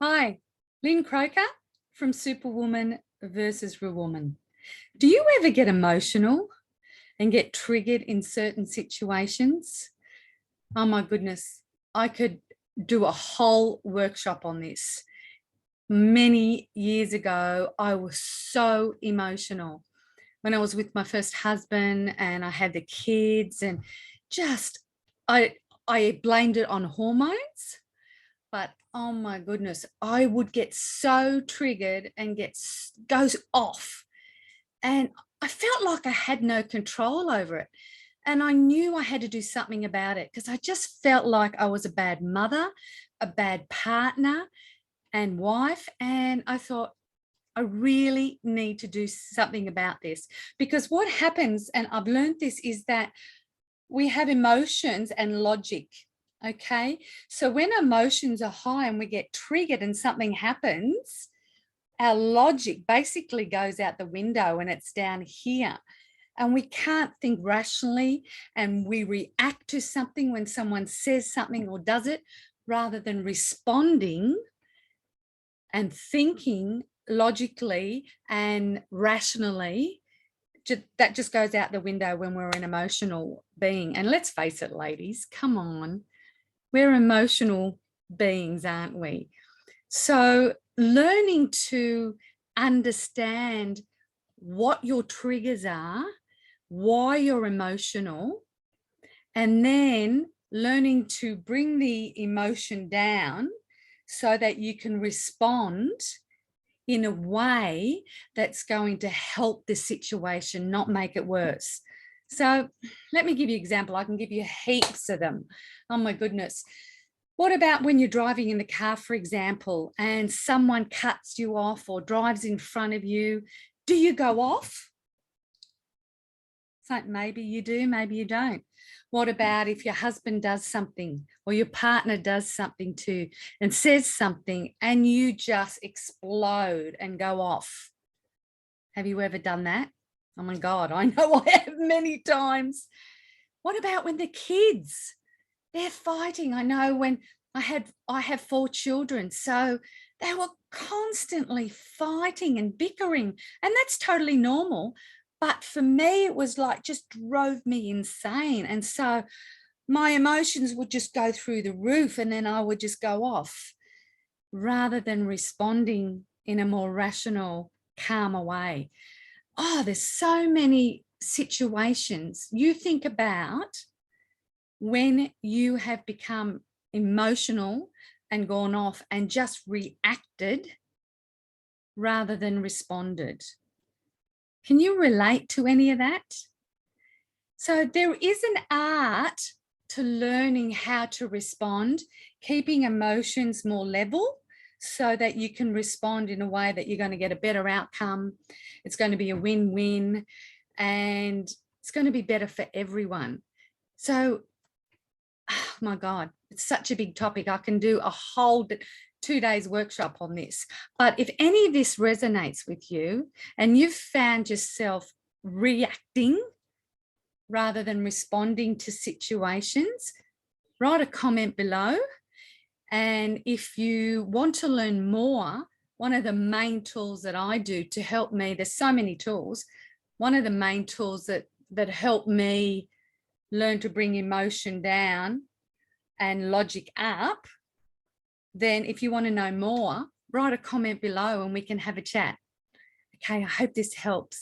Hi, Lynn Croker from Superwoman versus Rewoman. Do you ever get emotional and get triggered in certain situations? Oh my goodness, I could do a whole workshop on this. Many years ago, I was so emotional when I was with my first husband and I had the kids and just I I blamed it on hormones. But oh my goodness, I would get so triggered and goes off. And I felt like I had no control over it. And I knew I had to do something about it because I just felt like I was a bad mother, a bad partner and wife. And I thought, I really need to do something about this because what happens, and I've learned this, is that we have emotions and logic. Okay. So when emotions are high and we get triggered and something happens, our logic basically goes out the window and it's down here. And we can't think rationally and we react to something when someone says something or does it rather than responding and thinking logically and rationally. That just goes out the window when we're an emotional being. And let's face it, ladies, come on, we're emotional beings, aren't we? So learning to understand what your triggers are, why you're emotional, and then learning to bring the emotion down so that you can respond in a way that's going to help the situation, not make it worse. So let me give you an example. I can give you heaps of them. Oh my goodness. What about when you're driving in the car, for example, and someone cuts you off or drives in front of you? Do you go off? So maybe you do, maybe you don't. What about if your husband does something or your partner does something too and says something and you just explode and go off? Have you ever done that? Oh my God, I know I have many times. What about when the kids, they're fighting? I know when I have 4 children, so they were constantly fighting and bickering, and that's totally normal. But for me, it was like just drove me insane. And so my emotions would just go through the roof and then I would just go off rather than responding in a more rational, calmer way. Oh, there's so many situations you think about when you have become emotional and gone off and just reacted rather than responded. Can you relate to any of that? So there is an art to learning how to respond, keeping emotions more level so that you can respond in a way that you're going to get a better outcome. It's going to be a win-win and it's going to be better for everyone. So, oh my God, it's such a big topic. I can do a whole 2 days workshop on this. But if any of this resonates with you and you've found yourself reacting rather than responding to situations, write a comment below. And if you want to learn more, one of the main tools that I do to help me, there's so many tools, one of the main tools that help me learn to bring emotion down and logic up, then if you want to know more, write a comment below and we can have a chat. Okay, I hope this helps.